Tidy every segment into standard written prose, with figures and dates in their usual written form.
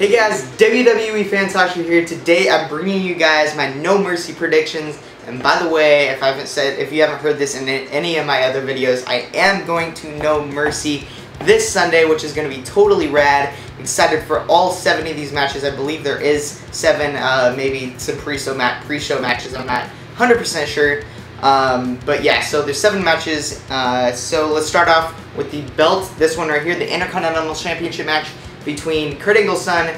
Hey guys, WWE fans, Talkshow here. Today I'm bringing you guys my No Mercy predictions. And by the way, if you haven't heard this in any of my other videos, I am going to No Mercy this Sunday, which is going to be totally rad. Excited for all 7 of these matches. I believe there is 7, maybe some pre-show matches. I'm not 100% sure. But yeah, so there's 7 matches. So let's start off with the belt. This one right here, the Intercontinental Championship match between Kurt Angle's son,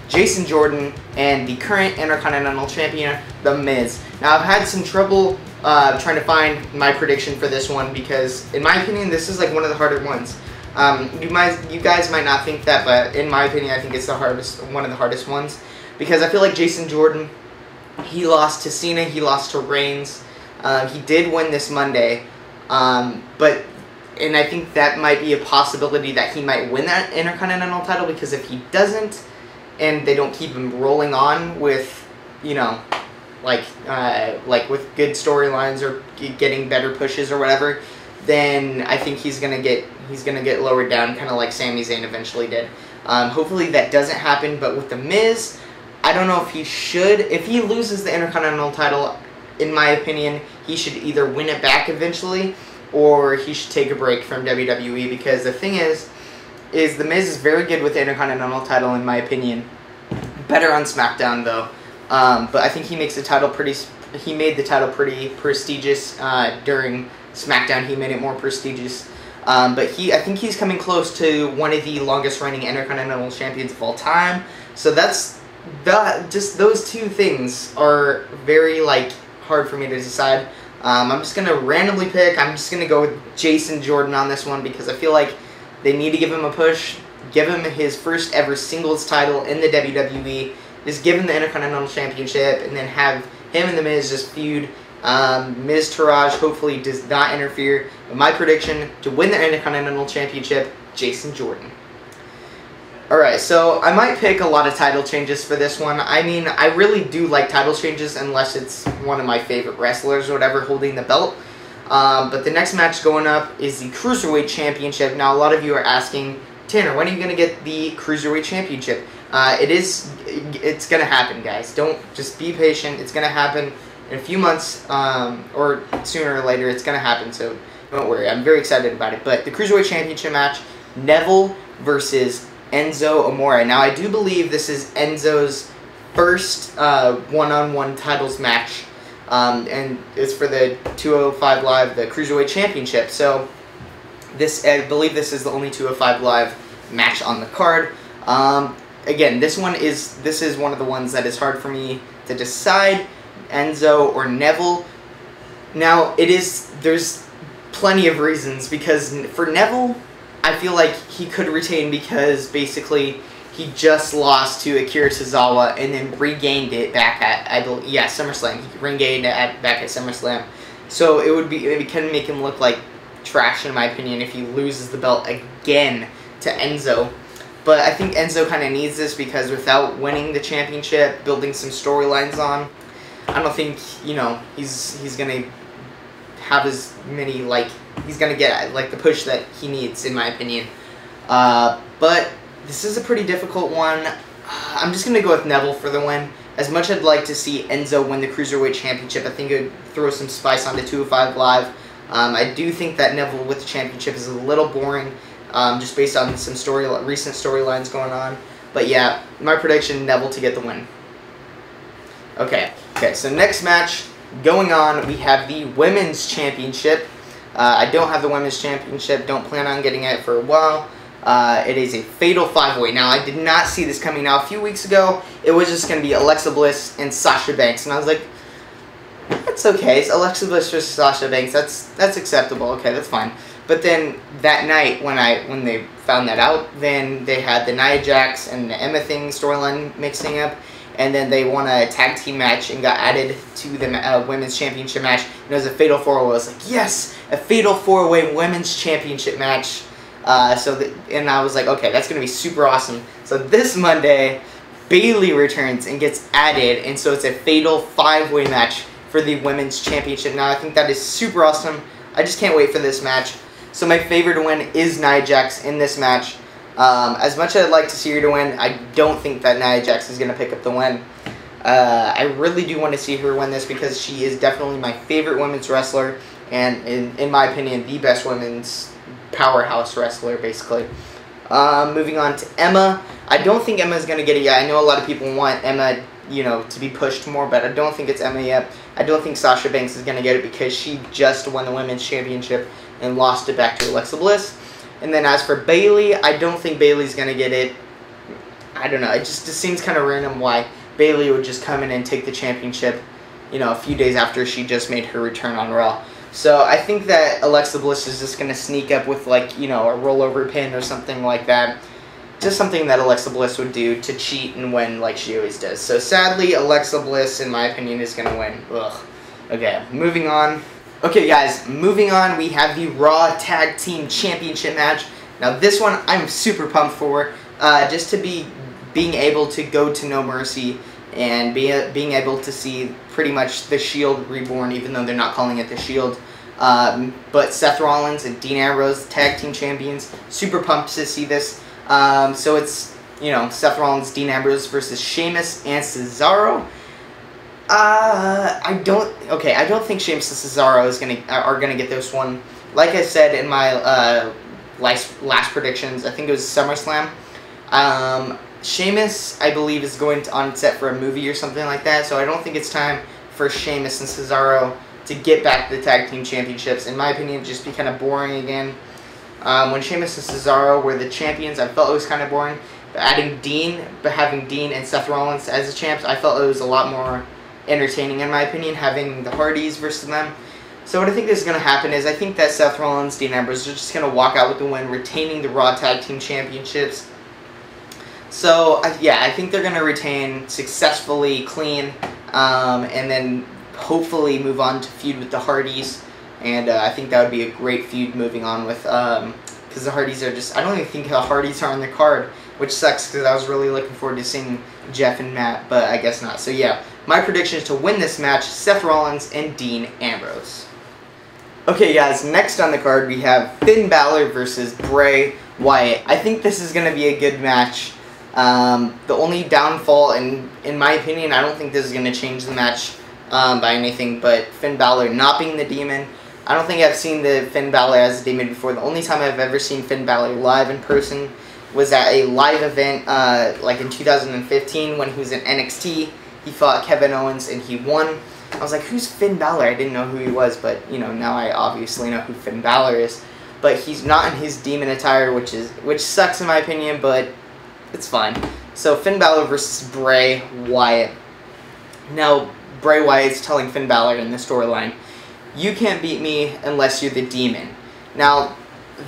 Jason Jordan, and the current Intercontinental Champion, The Miz. Now, I've had some trouble trying to find my prediction for this one because, in my opinion, this is like one of the harder ones. You guys might not think that, but in my opinion, I think it's one of the hardest ones because I feel like Jason Jordan, he lost to Cena, he lost to Reigns. He did win this Monday, and I think that might be a possibility that he might win that Intercontinental title, because if he doesn't, and they don't keep him rolling on with, you know, like with good storylines or getting better pushes or whatever, then I think he's gonna get lowered down, kind of like Sami Zayn eventually did. Hopefully that doesn't happen. But with The Miz, I don't know if he should. If he loses the Intercontinental title, in my opinion, he should either win it back eventually, or he should take a break from WWE, because the thing is The Miz is very good with the Intercontinental title, in my opinion. Better on SmackDown, though. But I think he made the title pretty prestigious during SmackDown. He made it more prestigious. But I think he's coming close to one of the longest reigning Intercontinental Champions of all time. So just those two things are very hard for me to decide. I'm just going to randomly pick. I'm just going to go with Jason Jordan on this one because I feel like they need to give him a push. Give him his first ever singles title in the WWE. Just give him the Intercontinental Championship and then have him and The Miz just feud. Miz Taraj hopefully does not interfere. But my prediction to win the Intercontinental Championship, Jason Jordan. Alright, so I might pick a lot of title changes for this one. I mean, I really do like title changes unless it's one of my favorite wrestlers or whatever holding the belt. But the next match going up is the Cruiserweight Championship. Now, a lot of you are asking, Tanner, when are you going to get the Cruiserweight Championship? It's going to happen, guys. Just be patient. It's going to happen in a few months, or sooner or later. It's going to happen, so don't worry. I'm very excited about it. But the Cruiserweight Championship match, Neville versus Enzo Amore. Now, I do believe this is Enzo's first one-on-one titles match, and it's for the 205 Live, the Cruiserweight Championship. So, I believe this is the only 205 Live match on the card. Again, this is one of the ones that is hard for me to decide, Enzo or Neville. Now, there's plenty of reasons, because for Neville, I feel like he could retain because basically he just lost to Akira Tozawa and then regained it back at, SummerSlam. He regained it back at SummerSlam. So it can make him look like trash, in my opinion, if he loses the belt again to Enzo. But I think Enzo kind of needs this, because without winning the championship, building some storylines on, I don't think, he's going to have as many, he's going to get, the push that he needs, in my opinion. But this is a pretty difficult one. I'm just going to go with Neville for the win. As much as I'd like to see Enzo win the Cruiserweight Championship, I think it would throw some spice on the 205 Live. I do think that Neville with the championship is a little boring, just based on some recent storylines going on. But yeah, my prediction, Neville to get the win. Okay, so next match going on, we have the Women's Championship. I don't have the Women's Championship, don't plan on getting it for a while. It is a Fatal 5-Way. Now, I did not see this coming. Now, a few weeks ago, it was just going to be Alexa Bliss and Sasha Banks, and I was like, that's okay. It's Alexa Bliss versus Sasha Banks. That's acceptable. Okay, that's fine. But then that night, when they found that out, then they had the Nia Jax and the Emma thing storyline mixing up, and then they won a tag team match and got added to the Women's Championship match. And it was a Fatal 4-Way. I was like, yes, a Fatal 4-Way Women's Championship match. And I was like, okay, that's going to be super awesome. So this Monday, Bayley returns and gets added, and so it's a Fatal 5-Way match for the Women's Championship. Now, I think that is super awesome. I just can't wait for this match. So my favorite to win is Nia Jax in this match. As much as I'd like to see her to win, I don't think that Nia Jax is going to pick up the win. I really do want to see her win this because she is definitely my favorite women's wrestler, and in my opinion, the best women's powerhouse wrestler, basically. Moving on to Emma. I don't think Emma's going to get it yet. I know a lot of people want Emma, to be pushed more, but I don't think it's Emma yet. I don't think Sasha Banks is going to get it because she just won the Women's Championship and lost it back to Alexa Bliss. And then as for Bayley, I don't think Bayley's going to get it. I don't know. It just seems kind of random why Bayley would just come in and take the championship, a few days after she just made her return on Raw. So I think that Alexa Bliss is just going to sneak up with, a rollover pin or something like that. Just something that Alexa Bliss would do to cheat and win like she always does. So sadly, Alexa Bliss, in my opinion, is going to win. Ugh. Okay, moving on. Okay, guys, moving on, we have the Raw Tag Team Championship match. Now, this one I'm super pumped for. Just to being able to go to No Mercy and being able to see pretty much the Shield reborn, even though they're not calling it the Shield. But Seth Rollins and Dean Ambrose, tag team champions. Super pumped to see this. So it's, Seth Rollins, Dean Ambrose versus Sheamus and Cesaro. I don't think Sheamus and Cesaro are gonna get this one. Like I said in my last predictions, I think it was SummerSlam. Sheamus, I believe, is going on set for a movie or something like that, so I don't think it's time for Sheamus and Cesaro to get back the tag team championships. In my opinion, it'd just be kind of boring again. When Sheamus and Cesaro were the champions, I felt it was kind of boring. But having Dean and Seth Rollins as the champs, I felt it was a lot more entertaining, in my opinion, having the Hardys versus them. So what I think is going to happen is I think that Seth Rollins, Dean Ambrose are just going to walk out with the win, retaining the Raw Tag Team Championships. So, yeah, I think they're going to retain successfully, clean, and then hopefully move on to feud with the Hardys. And I think that would be a great feud moving on with, because the Hardys are just, I don't even think the Hardys are on the card, which sucks because I was really looking forward to seeing Jeff and Matt, but I guess not. So yeah, my prediction is to win this match, Seth Rollins and Dean Ambrose. Okay guys, next on the card we have Finn Balor versus Bray Wyatt. I think this is going to be a good match. The only downfall, in my opinion, I don't think this is going to change the match by anything, but Finn Balor not being the Demon. I don't think I've seen the Finn Balor as a Demon before. The only time I've ever seen Finn Balor live in person was at a live event like in 2015 when he was in NXT. He fought Kevin Owens and he won. I was like, who's Finn Balor? I didn't know who he was, but now I obviously know who Finn Balor is. But he's not in his Demon attire, which sucks in my opinion, but it's fine. So Finn Balor versus Bray Wyatt. Now Bray Wyatt's telling Finn Balor in the storyline, you can't beat me unless you're the Demon. Now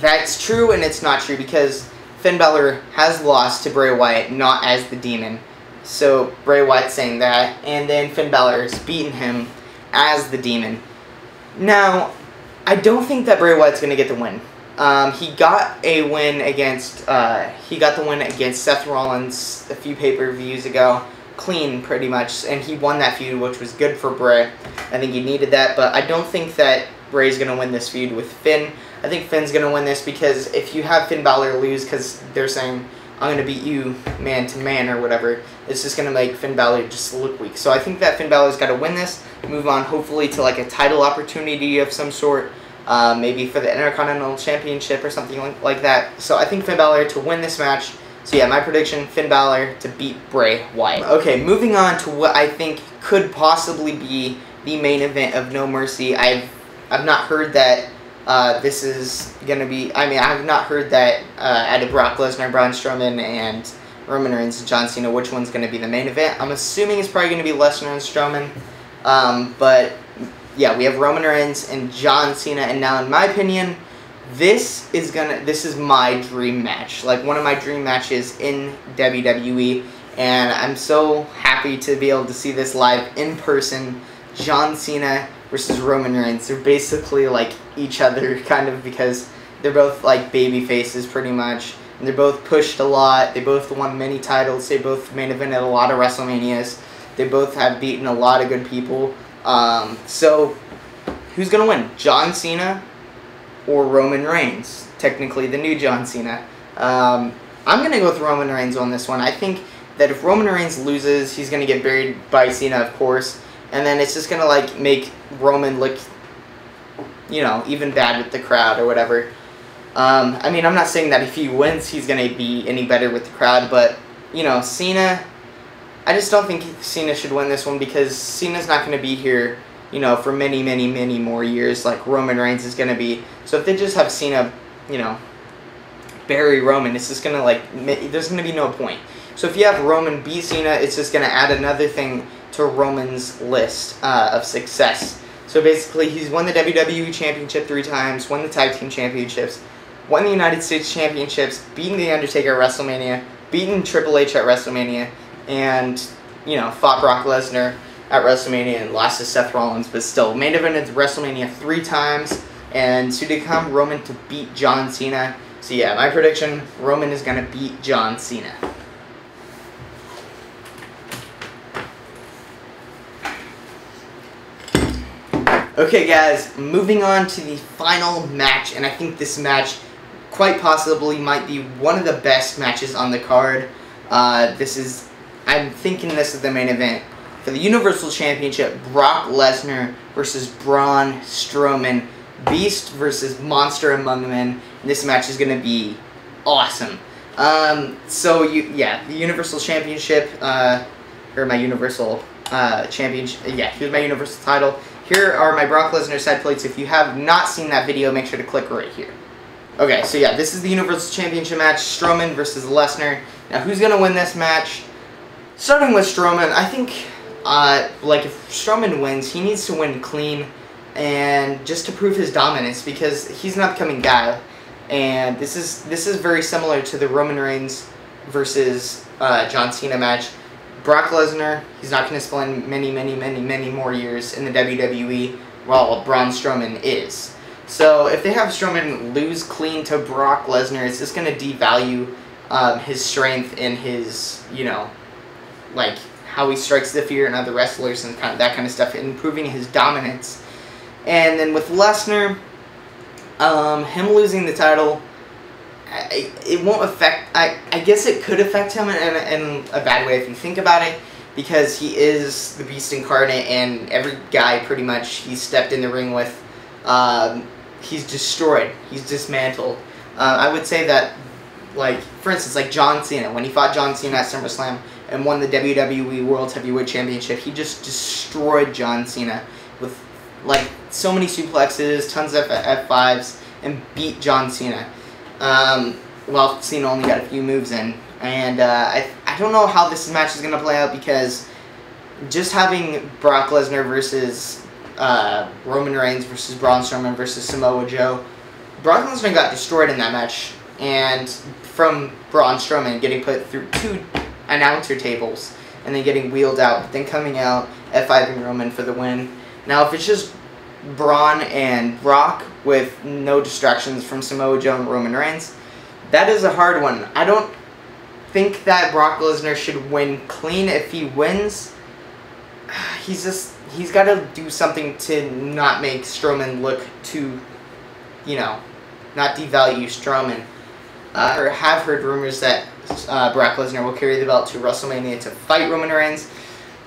that's true and it's not true because Finn Balor has lost to Bray Wyatt not as the Demon. So Bray Wyatt's saying that, and then Finn Balor has beaten him as the Demon. Now, I don't think that Bray Wyatt's going to get the win. He got a win against, the win against Seth Rollins a few pay-per-views ago, clean pretty much, and he won that feud, which was good for Bray. I think he needed that, but I don't think that Bray's going to win this feud with Finn. I think Finn's going to win this because if you have Finn Balor lose because they're saying, I'm going to beat you man to man or whatever, it's just going to make Finn Balor just look weak. So I think that Finn Balor's got to win this, move on hopefully to like a title opportunity of some sort, maybe for the Intercontinental Championship or something like that. So I think Finn Balor to win this match. So yeah, my prediction, Finn Balor to beat Bray Wyatt. Okay, moving on to what I think could possibly be the main event of No Mercy. I've not heard that this is going to be, I have not heard that out of Brock Lesnar, Braun Strowman, and Roman Reigns and John Cena, which one's going to be the main event. I'm assuming it's probably going to be Lesnar and Strowman. But yeah, we have Roman Reigns and John Cena, and now in my opinion, this is my dream match. Like one of my dream matches in WWE, and I'm so happy to be able to see this live in person. John Cena versus Roman Reigns. They're basically like each other, kind of, because they're both like baby faces pretty much. And they're both pushed a lot. They both won many titles. They both main evented a lot of WrestleManias. They both have beaten a lot of good people. So, who's going to win? John Cena or Roman Reigns? Technically, the new John Cena. I'm going to go with Roman Reigns on this one. I think that if Roman Reigns loses, he's going to get buried by Cena, of course. And then it's just going to, like, make Roman look, you know, even bad with the crowd or whatever. I mean, I'm not saying that if he wins, he's going to be any better with the crowd. But, you know, Cena, I just don't think Cena should win this one because Cena's not going to be here, you know, for many, many, many more years like Roman Reigns is going to be. So if they just have Cena, you know, bury Roman, it's just going to, like, there's going to be no point. So if you have Roman beat Cena, it's just going to add another thing to Roman's list of success. So basically, he's won the WWE Championship 3 times, won the Tag Team Championships, won the United States Championships, beaten The Undertaker at WrestleMania, beaten Triple H at WrestleMania, and, you know, fought Brock Lesnar at WrestleMania and lost to Seth Rollins, but still, main evented WrestleMania 3 times, and soon to come, Roman to beat John Cena. So yeah, my prediction, Roman is going to beat John Cena. Okay guys, moving on to the final match, and I think this match quite possibly might be one of the best matches on the card. I'm thinking this is the main event. For the Universal Championship, Brock Lesnar versus Braun Strowman, Beast versus Monster Among Men. And this match is going to be awesome. The Universal Championship, or my Universal Championship, yeah, here's my Universal title. Here are my Brock Lesnar side plates. If you have not seen that video, make sure to click right here. Okay, so yeah, this is the Universal Championship match, Strowman versus Lesnar. Now, who's going to win this match? Starting with Strowman, I think, if Strowman wins, he needs to win clean and just to prove his dominance because he's an upcoming guy. And this is very similar to the Roman Reigns versus John Cena match. Brock Lesnar, he's not going to spend many, many, many, many more years in the WWE while Braun Strowman is. So if they have Strowman lose clean to Brock Lesnar, it's just going to devalue his strength and his, you know, like how he strikes the fear in other wrestlers and that kind of stuff, improving his dominance. And then with Lesnar, him losing the title, it won't affect, I guess it could affect him in a bad way if you think about it, because he is the Beast incarnate and every guy pretty much he's stepped in the ring with, he's destroyed, he's dismantled. I would say that, like, for instance, like John Cena, when he fought John Cena at SummerSlam and won the WWE World Heavyweight Championship, he just destroyed John Cena with, like, so many suplexes, tons of F5s, and beat John Cena. Well, Cena only got a few moves in, and I don't know how this match is going to play out because just having Brock Lesnar versus Roman Reigns versus Braun Strowman versus Samoa Joe, Brock Lesnar got destroyed in that match, and from Braun Strowman getting put through 2 announcer tables and then getting wheeled out, but then coming out F5ing Roman for the win. Now, if it's just Braun and Brock with no distractions from Samoa Joe and Roman Reigns, that is a hard one. I don't think that Brock Lesnar should win clean. If he wins, he's got to do something to not make Strowman look too, you know, not devalue Strowman. Or have heard rumors that Brock Lesnar will carry the belt to WrestleMania to fight Roman Reigns,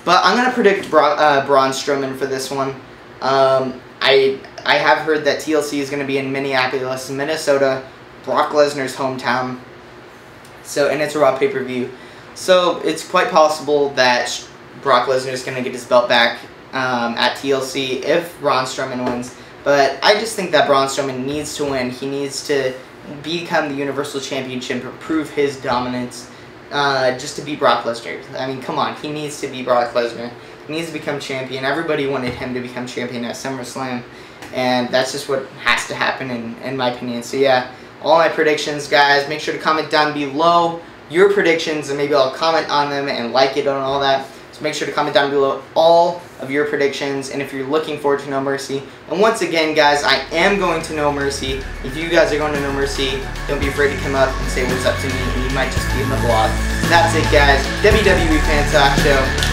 but I'm gonna predict Braun Strowman for this one. I have heard that TLC is going to be in Minneapolis, Minnesota, Brock Lesnar's hometown. So, and it's a Raw pay-per-view. So it's quite possible that Brock Lesnar is going to get his belt back at TLC if Braun Strowman wins. But I just think that Braun Strowman needs to win. He needs to become the Universal Championship and prove his dominance just to beat Brock Lesnar. I mean, come on. He needs to beat Brock Lesnar. He needs to become champion. Everybody wanted him to become champion at SummerSlam, and that's just what has to happen in my opinion. So yeah, all my predictions, guys. Make sure to comment down below your predictions, and maybe I'll comment on them and like it and all that. So make sure to comment down below all of your predictions, and if you're looking forward to No Mercy. And once again, guys, I am going to No Mercy. If you guys are going to No Mercy, don't be afraid to come up and say what's up to me, and you might just be in the vlog. So that's it, guys. WWE Fan Talk Show.